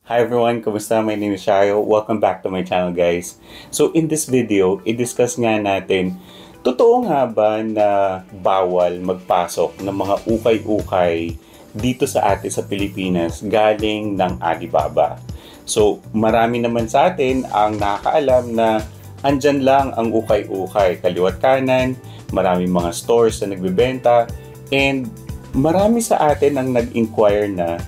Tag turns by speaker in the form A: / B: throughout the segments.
A: Hi everyone, kumusta? My name is Shayo. Welcome back to my channel guys. So in this video, i-discuss nga natin, totoo nga ba na bawal magpasok ng mga ukay-ukay dito sa atin sa Pilipinas galing ng Alibaba? So marami naman sa atin ang nakakaalam na andyan lang ang ukay-ukay, kaliwat kanan, maraming mga stores na nagbebenta, and marami sa atin ang nag-inquire na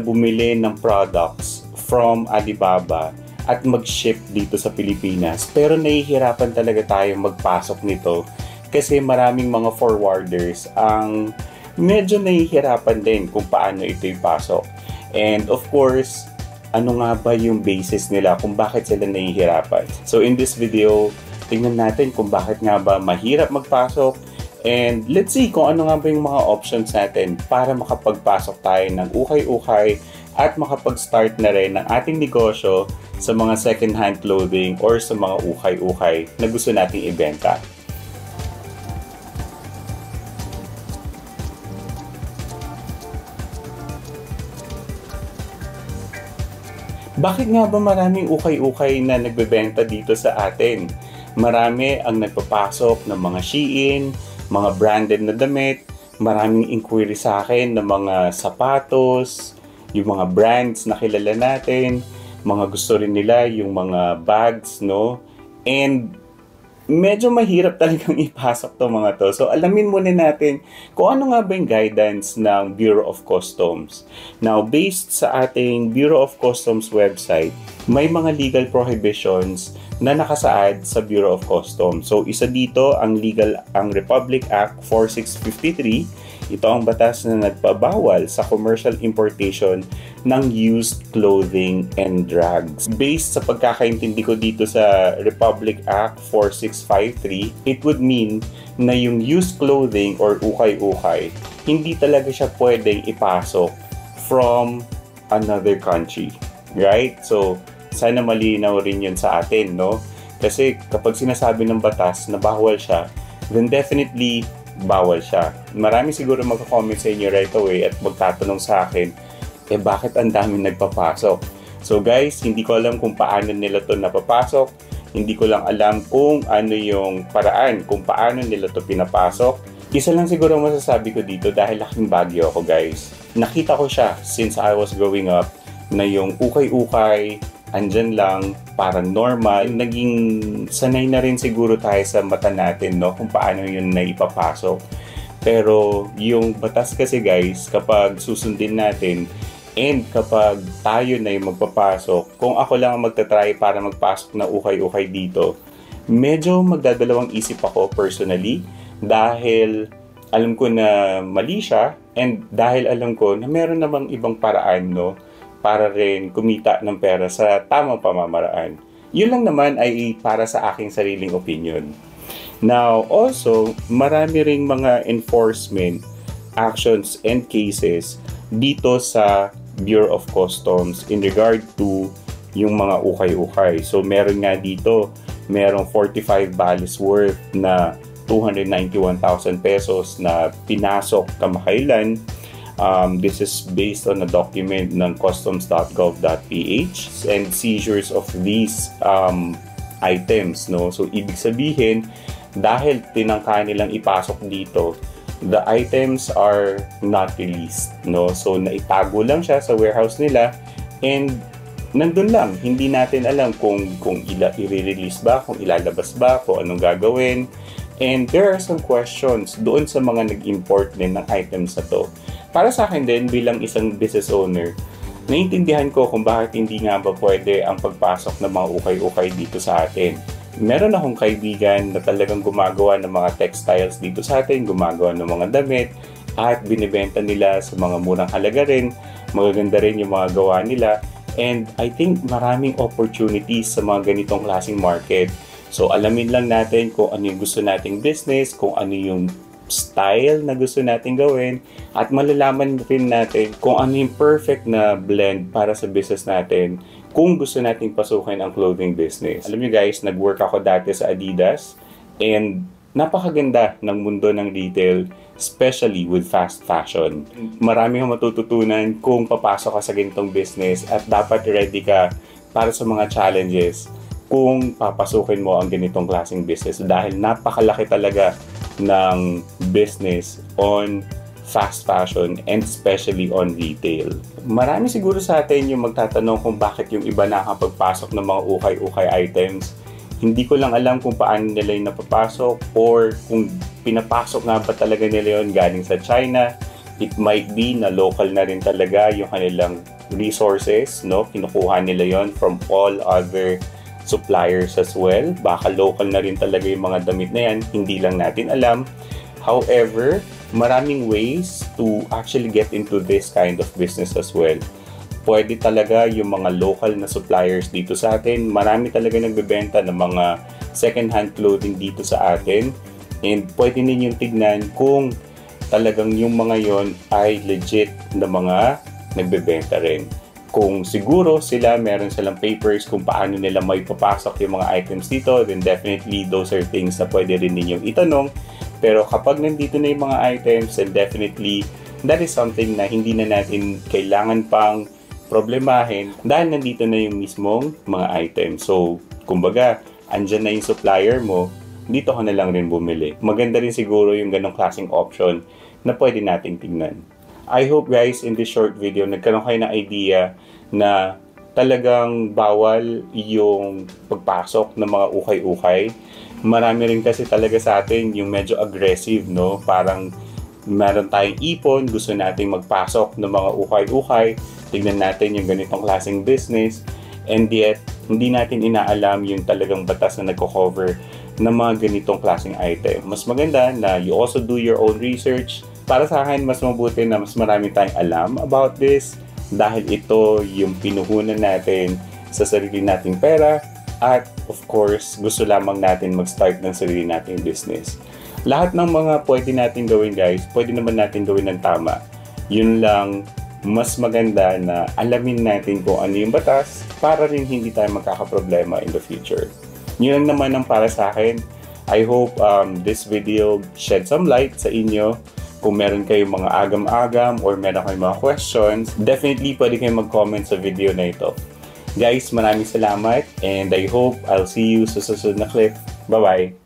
A: bumili ng products from Alibaba at mag-ship dito sa Pilipinas. Pero nahihirapan talaga tayong magpasok nito kasi maraming mga forwarders ang medyo nahihirapan din kung paano ito ipasok. And of course, ano nga ba yung basis nila kung bakit sila nahihirapan? So in this video, tingnan natin kung bakit nga ba mahirap magpasok. And let's see kung ano nga ba yung mga options natin para makapagpasok tayo ng ukay-ukay at makapag-start na rin ng ating negosyo sa mga second-hand clothing or sa mga ukay-ukay na gusto nating ibenta. Bakit nga ba maraming ukay-ukay na nagbebenta dito sa atin? Marami ang nagpapasok ng mga Shein, mga branded na damit, maraming inquiry sa akin ng mga sapatos, yung mga brands na kilala natin, mga gusto rin nila yung mga bags, no? And medyo mahirap talagang ipasok to mga to. So alamin muna natin kung ano nga ba yung guidance ng Bureau of Customs. Now, based sa ating Bureau of Customs website, may mga legal prohibitions na nakasaad sa Bureau of Customs. So isa dito ang Republic Act 4653. Ito ang batas na nagpabawal sa commercial importation ng used clothing and drugs. Based sa pagkakaintindi ko dito sa Republic Act 4653, it would mean na yung used clothing or ukay-ukay, hindi talaga siya pwedeng ipasok from another country. Right? So, sana malinaw rin yun sa atin, no? Kasi kapag sinasabi ng batas na bawal siya, then definitely bawal siya. Marami siguro magko-comment sa inyo right away at magtatanong sa akin, bakit ang daming nagpapasok? So guys, hindi ko alam kung paano nila to napapasok. Hindi ko lang alam kung ano yung paraan, kung paano nila to pinapasok. Isa lang siguro masasabi ko dito dahil laking Baguio ako guys. Nakita ko siya since I was growing up na yung ukay-ukay, andyan lang, parang normal. Naging sanay na rin siguro tayo sa mata natin, no? Kung paano yun na ipapasok. Pero yung batas kasi guys, kapag susundin natin, and kapag tayo na yung magpapasok, kung ako lang ang magta-try para magpasok na ukay-ukay dito, medyo magdadalawang isip ako personally dahil alam ko na mali siya and dahil alam ko na meron namang ibang paraan, no? Para rin kumita ng pera sa tamang pamamaraan. Yun lang naman ay para sa aking sariling opinion. Now, also, marami ring mga enforcement actions and cases dito sa Bureau of Customs in regard to yung mga ukay-ukay. So, meron nga dito, merong 45 balis worth na 291,000 pesos na pinasok kamakailan. This is based on a document ng customs.gov.ph and seizures of these items, no? So ibig sabihin, dahil tinangka nilang ipasok dito, the items are not released, no? So naitago lang siya sa warehouse nila and nandun lang. Hindi natin alam kung i-release ba, kung ilalabas ba, kung anong gagawin. And there are some questions doon sa mga nag-import din ng items na to. Para sa akin din, bilang isang business owner, naiintindihan ko kung bakit hindi nga ba pwede ang pagpasok ng mga ukay-ukay dito sa atin. Meron akong kaibigan na talagang gumagawa ng mga textiles dito sa atin, gumagawa ng mga damit, at binibenta nila sa mga murang halaga rin. Magaganda rin yung mga gawa nila. And I think maraming opportunities sa mga ganitong klaseng market. So alamin lang natin kung ano yung gusto nating business, kung ano yung style na gusto nating gawin, at malalaman rin natin kung ano yung perfect na blend para sa business natin kung gusto nating pasukin ang clothing business. Alam niyo guys, nag-work ako dati sa Adidas and napakaganda ng mundo ng retail, especially with fast fashion. Marami kang matututunan kung papasok ka sa ganitong business at dapat ready ka para sa mga challenges kung papasukin mo ang ganitong klaseng business dahil napakalaki talaga ng business on fast fashion and especially on retail. Marami siguro sa atin yung magtatanong kung bakit yung iba nakakapagpasok ng mga ukay-ukay items. Hindi ko lang alam kung paano nila yung napapasok or kung pinapasok nga ba talaga nila yun galing sa China. It might be na local na rin talaga yung kanilang resources, no? Kinukuha nila yon from all other suppliers as well. Baka local na rin talaga yung mga damit na yan, hindi lang natin alam. However, maraming ways to actually get into this kind of business as well. Pwede talaga yung mga local na suppliers dito sa atin. Marami talaga nagbebenta ng mga second-hand clothing dito sa atin. And pwede ninyong tignan kung talagang yung mga yon ay legit na mga nagbebenta rin. Kung siguro sila, meron silang papers kung paano nila may papasok yung mga items dito, then definitely those are things na pwede rin ninyong itanong. Pero kapag nandito na yung mga items, then definitely that is something na hindi na natin kailangan pang problemahin dahil nandito na yung mismong mga items. So, kumbaga, andyan na yung supplier mo, dito ka na lang rin bumili. Maganda rin siguro yung ganong klaseng option na pwede nating tingnan. I hope guys, in this short video, nagkaroon kayo ng idea na talagang bawal yung pagpasok ng mga ukay-ukay. Marami rin kasi talaga sa atin yung medyo aggressive, no? Parang meron tayong ipon, gusto nating magpasok ng mga ukay-ukay, tignan natin yung ganitong klaseng business, and yet, hindi natin inaalam yung talagang batas na nagko-cover ng mga ganitong klaseng item. Mas maganda na you also do your own research. Para sa akin, mas mabuti na mas marami tayong alam about this dahil ito yung pinuhunan natin sa sarili nating pera at of course, gusto lamang natin mag-start ng sarili nating business. Lahat ng mga pwede natin gawin guys, pwede naman natin gawin ng tama. Yun lang, mas maganda na alamin natin kung ano yung batas para rin hindi tayo magkakaproblema in the future. Yun lang naman ang para sa akin. I hope this video shed some light sa inyo. Kung meron kayong mga agam-agam or meron kayong mga questions, definitely pwede kayong mag-comment sa video na ito. Guys, maraming salamat and I hope I'll see you sa susunod na clip. Bye-bye!